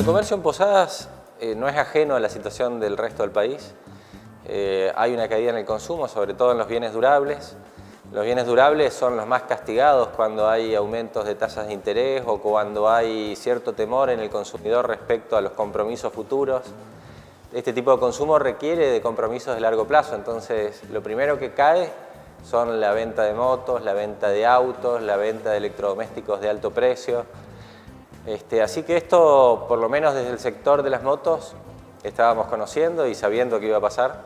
el comercio en Posadas no es ajeno a la situación del resto del país. Hay una caída en el consumo, sobre todo en los bienes durables. Los bienes durables son los más castigados cuando hay aumentos de tasas de interés o cuando hay cierto temor en el consumidor respecto a los compromisos futuros. Este tipo de consumo requiere de compromisos de largo plazo, entonces lo primero que cae son la venta de motos, la venta de autos, la venta de electrodomésticos de alto precio. Así que esto, por lo menos desde el sector de las motos, estábamos conociendo y sabiendo que iba a pasar.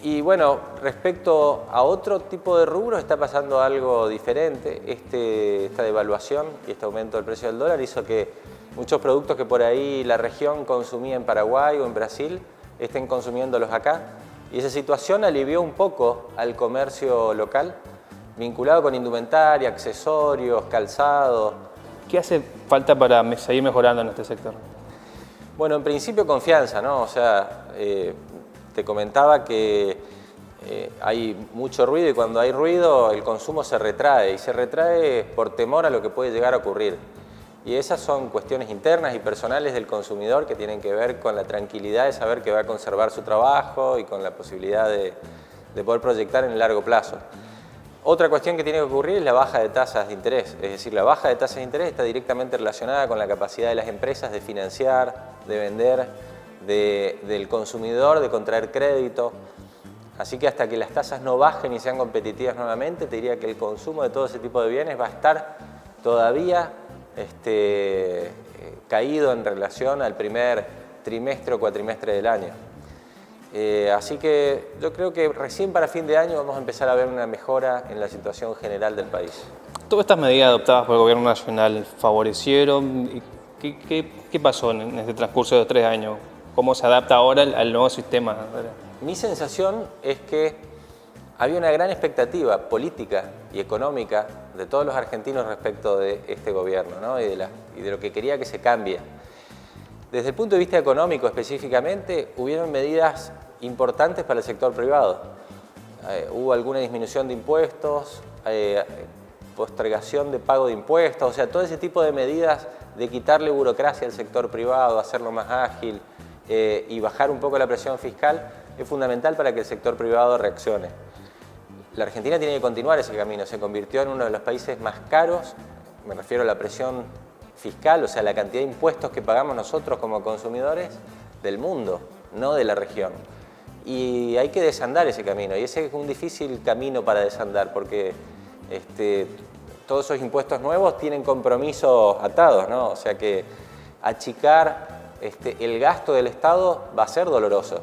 Y bueno, respecto a otro tipo de rubros está pasando algo diferente. Esta devaluación y este aumento del precio del dólar hizo que muchos productos que por ahí la región consumía en Paraguay o en Brasil estén consumiéndolos acá. Y esa situación alivió un poco al comercio local, vinculado con indumentaria, accesorios, calzado. ¿Qué hace falta para seguir mejorando en este sector? Bueno, en principio confianza, ¿no? O sea, te comentaba que hay mucho ruido y cuando hay ruido el consumo se retrae y se retrae por temor a lo que puede llegar a ocurrir. Y esas son cuestiones internas y personales del consumidor que tienen que ver con la tranquilidad de saber que va a conservar su trabajo y con la posibilidad de poder proyectar en el largo plazo. Otra cuestión que tiene que ocurrir es la baja de tasas de interés. Es decir, la baja de tasas de interés está directamente relacionada con la capacidad de las empresas de financiar, de vender, del consumidor de contraer crédito. Así que hasta que las tasas no bajen y sean competitivas nuevamente, te diría que el consumo de todo ese tipo de bienes va a estar todavía caído en relación al primer trimestre o cuatrimestre del año. Así que yo creo que recién para fin de año vamos a empezar a ver una mejora en la situación general del país. ¿Todas estas medidas adoptadas por el Gobierno Nacional favorecieron? ¿Qué pasó en este transcurso de 3 años? ¿Cómo se adapta ahora al nuevo sistema? Mi sensación es que había una gran expectativa política y económica de todos los argentinos respecto de este gobierno, ¿no? y de lo que quería que se cambie. Desde el punto de vista económico específicamente, hubieron medidas importantes para el sector privado. Hubo alguna disminución de impuestos, postergación de pago de impuestos, o sea, todo ese tipo de medidas de quitarle burocracia al sector privado, hacerlo más ágil y bajar un poco la presión fiscal, es fundamental para que el sector privado reaccione. La Argentina tiene que continuar ese camino, se convirtió en uno de los países más caros, me refiero a la presión fiscal, o sea, la cantidad de impuestos que pagamos nosotros como consumidores del mundo, no de la región. Y hay que desandar ese camino, y ese es un difícil camino para desandar, porque todos esos impuestos nuevos tienen compromisos atados, ¿no? O sea que achicar el gasto del Estado va a ser doloroso.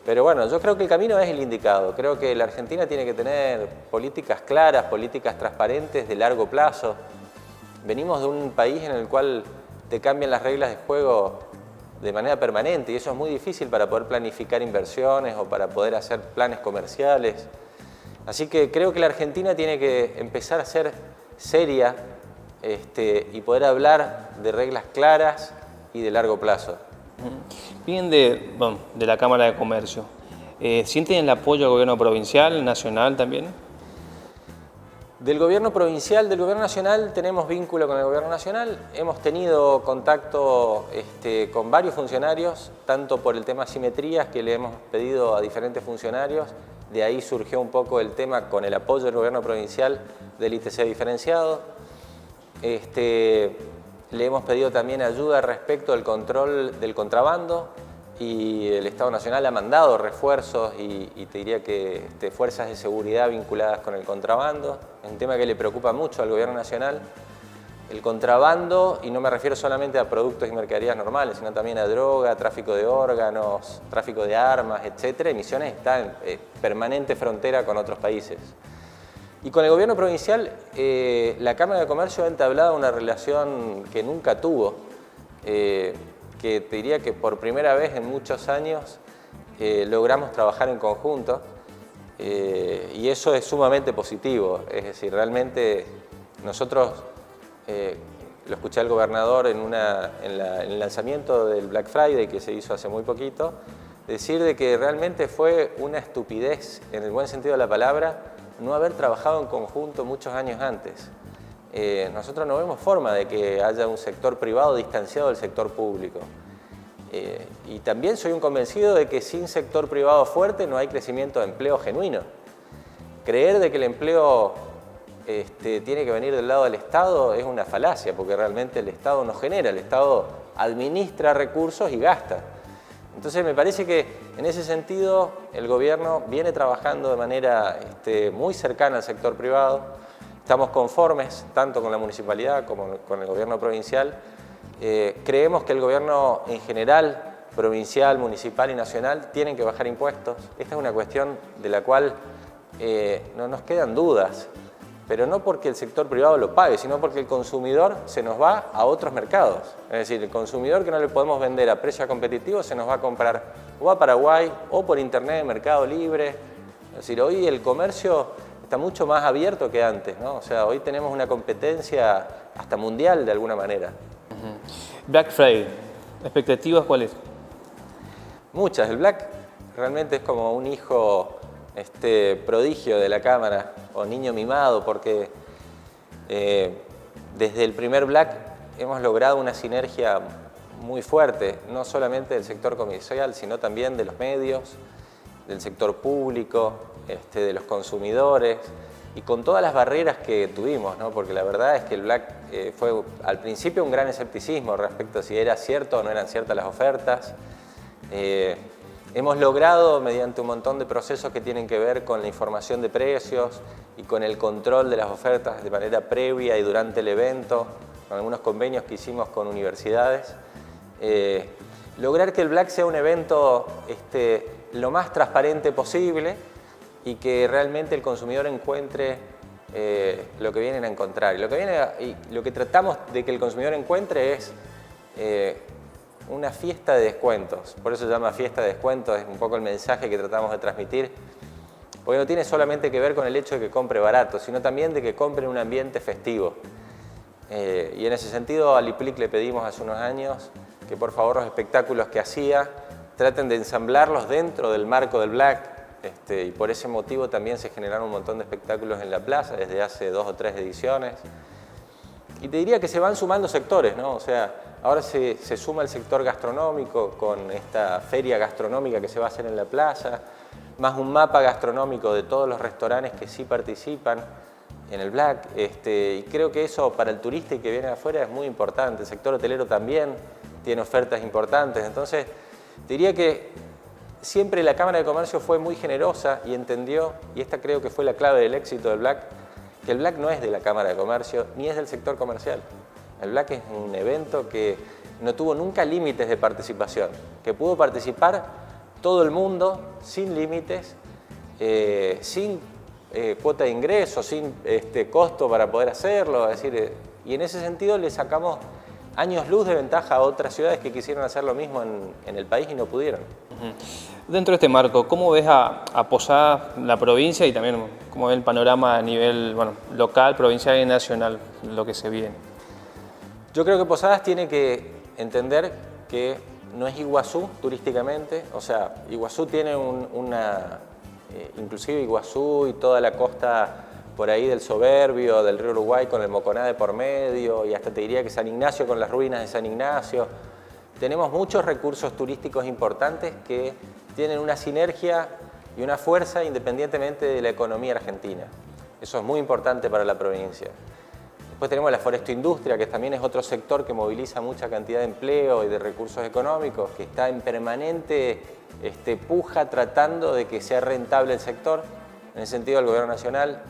Pero bueno, yo creo que el camino es el indicado. Creo que la Argentina tiene que tener políticas claras, políticas transparentes de largo plazo. Venimos de un país en el cual te cambian las reglas de juego de manera permanente y eso es muy difícil para poder planificar inversiones o para poder hacer planes comerciales. Así que creo que la Argentina tiene que empezar a ser seria y poder hablar de reglas claras y de largo plazo. Bien de la Cámara de Comercio. ¿Sienten el apoyo del gobierno provincial, nacional también? Del gobierno provincial, del gobierno nacional, tenemos vínculo con el gobierno nacional. Hemos tenido contacto con varios funcionarios, tanto por el tema asimetrías que le hemos pedido a diferentes funcionarios. De ahí surgió un poco el tema con el apoyo del gobierno provincial del ITC diferenciado. Le hemos pedido también ayuda respecto al control del contrabando y el Estado Nacional ha mandado refuerzos y te diría que fuerzas de seguridad vinculadas con el contrabando. Es un tema que le preocupa mucho al Gobierno Nacional. El contrabando, y no me refiero solamente a productos y mercaderías normales, sino también a droga, tráfico de órganos, tráfico de armas, etc. Misiones está en permanente frontera con otros países. Y con el gobierno provincial, la Cámara de Comercio ha entablado una relación que nunca tuvo, que te diría que por primera vez en muchos años logramos trabajar en conjunto y eso es sumamente positivo. Es decir, realmente nosotros, lo escuché al gobernador en el lanzamiento del Black Friday que se hizo hace muy poquito, decir de que realmente fue una estupidez, en el buen sentido de la palabra, no haber trabajado en conjunto muchos años antes. nosotros no vemos forma de que haya un sector privado distanciado del sector público. Y también soy un convencido de que sin sector privado fuerte no hay crecimiento de empleo genuino. Creer de que el empleo tiene que venir del lado del Estado es una falacia, porque realmente el Estado no genera, el Estado administra recursos y gasta. Entonces me parece que en ese sentido el gobierno viene trabajando de manera muy cercana al sector privado. Estamos conformes tanto con la municipalidad como con el gobierno provincial. Creemos que el gobierno en general, provincial, municipal y nacional, tienen que bajar impuestos. Esta es una cuestión de la cual no nos quedan dudas, pero no porque el sector privado lo pague, sino porque el consumidor se nos va a otros mercados. Es decir, el consumidor que no le podemos vender a precio competitivo se nos va a comprar o a Paraguay o por internet, Mercado Libre. Es decir, hoy el comercio está mucho más abierto que antes, ¿no? O sea, hoy tenemos una competencia hasta mundial de alguna manera. Black Friday, ¿expectativas cuáles? Muchas. El Black realmente es como un hijo prodigio de la Cámara, o niño mimado, porque desde el primer Black hemos logrado una sinergia muy fuerte, no solamente del sector comercial, sino también de los medios, del sector público, de los consumidores, y con todas las barreras que tuvimos, ¿no? Porque la verdad es que el Black fue al principio un gran escepticismo respecto a si era cierto o no eran ciertas las ofertas. Hemos logrado, mediante un montón de procesos que tienen que ver con la información de precios y con el control de las ofertas de manera previa y durante el evento, con algunos convenios que hicimos con universidades, lograr que el Black sea un evento lo más transparente posible y que realmente el consumidor encuentre lo que vienen a encontrar. Y lo que tratamos de que el consumidor encuentre es una fiesta de descuentos. Por eso se llama fiesta de descuentos, es un poco el mensaje que tratamos de transmitir, porque no tiene solamente que ver con el hecho de que compre barato, sino también de que compre en un ambiente festivo. Y en ese sentido a Liplic le pedimos hace unos años que por favor los espectáculos que hacía traten de ensamblarlos dentro del marco del Black, y por ese motivo también se generaron un montón de espectáculos en la plaza desde hace 2 o 3 ediciones. Y te diría que se van sumando sectores, ¿no? O sea, ahora se suma el sector gastronómico con esta feria gastronómica que se va a hacer en la plaza, más un mapa gastronómico de todos los restaurantes que sí participan en el Black. Y creo que eso para el turista y que viene de afuera es muy importante. El sector hotelero también tiene ofertas importantes. Entonces, te diría que siempre la Cámara de Comercio fue muy generosa y entendió, y esta creo que fue la clave del éxito del Black, que el Black no es de la Cámara de Comercio ni es del sector comercial. El Black es un evento que no tuvo nunca límites de participación, que pudo participar todo el mundo sin límites, sin cuota de ingreso, sin costo para poder hacerlo. Es decir, y en ese sentido le sacamos años luz de ventaja a otras ciudades que quisieron hacer lo mismo en el país y no pudieron. Dentro de este marco, ¿cómo ves a Posadas, la provincia y también cómo ves el panorama a nivel local, provincial y nacional, lo que se viene? Yo creo que Posadas tiene que entender que no es Iguazú turísticamente, o sea, Iguazú tiene inclusive Iguazú y toda la costa por ahí del Soberbio, del río Uruguay con el Moconá de por medio, y hasta te diría que San Ignacio con las ruinas de San Ignacio. Tenemos muchos recursos turísticos importantes que tienen una sinergia y una fuerza independientemente de la economía argentina. Eso es muy importante para la provincia. Después tenemos la forestoindustria, que también es otro sector que moviliza mucha cantidad de empleo y de recursos económicos, que está en permanente puja tratando de que sea rentable el sector. En ese sentido, el Gobierno Nacional,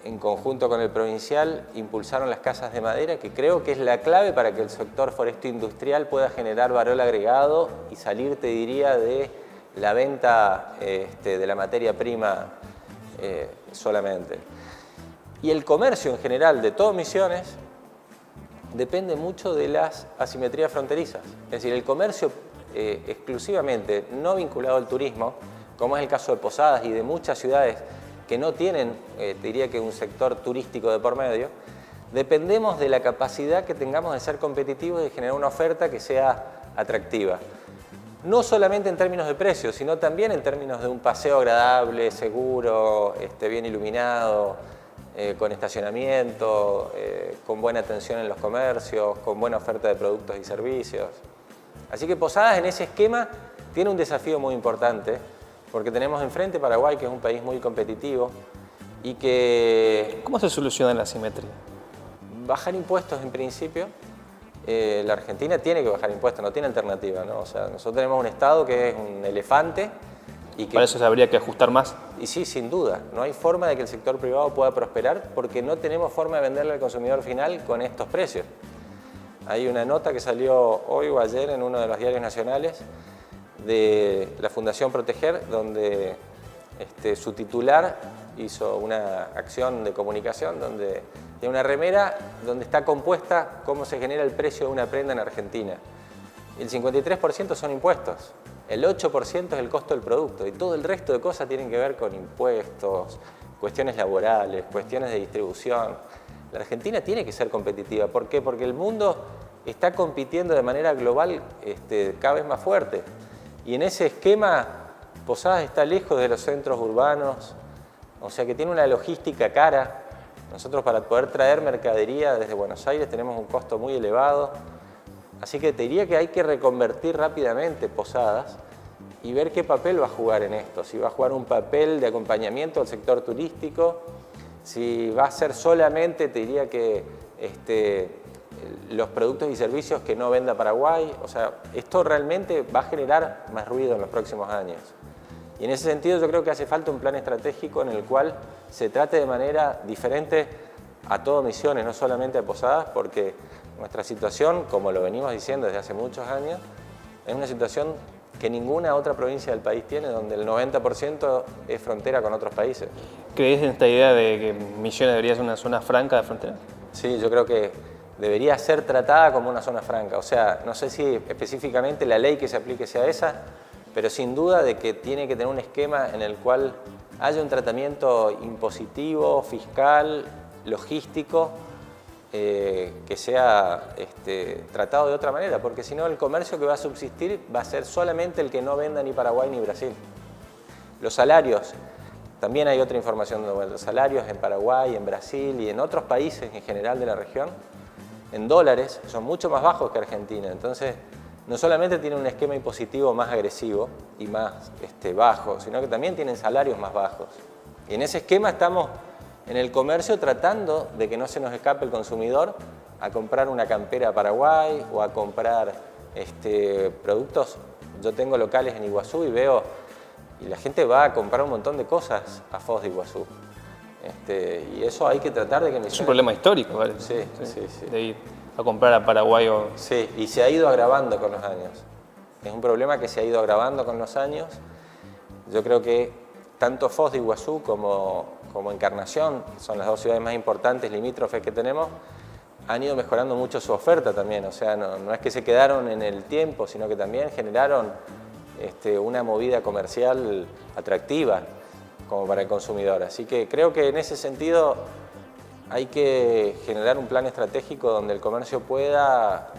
en conjunto con el provincial, impulsaron las casas de madera, que creo que es la clave para que el sector foresto-industrial pueda generar valor agregado y salir, te diría, de la venta de la materia prima solamente. Y el comercio en general de todo Misiones depende mucho de las asimetrías fronterizas. Es decir, el comercio exclusivamente no vinculado al turismo, como es el caso de Posadas y de muchas ciudades que no tienen, te diría que un sector turístico de por medio, dependemos de la capacidad que tengamos de ser competitivos y de generar una oferta que sea atractiva. No solamente en términos de precios, sino también en términos de un paseo agradable, seguro, bien iluminado. con estacionamiento, con buena atención en los comercios, con buena oferta de productos y servicios. Así que Posadas en ese esquema tiene un desafío muy importante, porque tenemos enfrente Paraguay, que es un país muy competitivo, y que... ¿Cómo se soluciona la asimetría? Bajar impuestos en principio. La Argentina tiene que bajar impuestos, no tiene alternativa, ¿no? O sea, nosotros tenemos un Estado que es un elefante y que... ¿Para eso se habría que ajustar más? Y sí, sin duda. No hay forma de que el sector privado pueda prosperar porque no tenemos forma de venderle al consumidor final con estos precios. Hay una nota que salió hoy o ayer en uno de los diarios nacionales de la Fundación Proteger, donde su titular hizo una acción de comunicación donde tiene una remera donde está compuesta cómo se genera el precio de una prenda en Argentina. El 53% son impuestos, el 8% es el costo del producto y todo el resto de cosas tienen que ver con impuestos, cuestiones laborales, cuestiones de distribución. La Argentina tiene que ser competitiva. ¿Por qué? Porque el mundo está compitiendo de manera global cada vez más fuerte. Y en ese esquema, Posadas está lejos de los centros urbanos, o sea que tiene una logística cara. Nosotros para poder traer mercadería desde Buenos Aires tenemos un costo muy elevado. Así que te diría que hay que reconvertir rápidamente Posadas y ver qué papel va a jugar en esto. Si va a jugar un papel de acompañamiento al sector turístico, si va a ser solamente, te diría que los productos y servicios que no venda Paraguay. O sea, esto realmente va a generar más ruido en los próximos años. Y en ese sentido yo creo que hace falta un plan estratégico en el cual se trate de manera diferente a todo Misiones, no solamente a Posadas, porque nuestra situación, como lo venimos diciendo desde hace muchos años, es una situación que ninguna otra provincia del país tiene, donde el 90% es frontera con otros países. ¿Crees en esta idea de que Misiones debería ser una zona franca de frontera? Sí, yo creo que debería ser tratada como una zona franca. O sea, no sé si específicamente la ley que se aplique sea esa, pero sin duda de que tiene que tener un esquema en el cual haya un tratamiento impositivo, fiscal, logístico, que sea tratado de otra manera, porque si no el comercio que va a subsistir va a ser solamente el que no venda ni Paraguay ni Brasil. Los salarios, también hay otra información, los salarios en Paraguay, en Brasil y en otros países en general de la región, en dólares, son mucho más bajos que Argentina. Entonces, no solamente tienen un esquema impositivo más agresivo y más bajo, sino que también tienen salarios más bajos. Y en ese esquema estamos en el comercio tratando de que no se nos escape el consumidor a comprar una campera a Paraguay o a comprar productos. Yo tengo locales en Iguazú y veo, y la gente va a comprar un montón de cosas a Foz de Iguazú. Y eso hay que tratar de que... Es un problema histórico, ¿vale? Sí, sí, sí. De ir a comprar a Paraguay o... Sí, y se ha ido agravando con los años. Es un problema que se ha ido agravando con los años. Yo creo que tanto Foz de Iguazú como Encarnación, que son las dos ciudades más importantes limítrofes que tenemos, han ido mejorando mucho su oferta también. O sea, no es que se quedaron en el tiempo, sino que también generaron una movida comercial atractiva como para el consumidor. Así que creo que en ese sentido hay que generar un plan estratégico donde el comercio pueda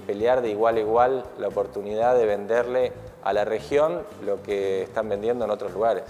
pelear de igual a igual la oportunidad de venderle a la región lo que están vendiendo en otros lugares.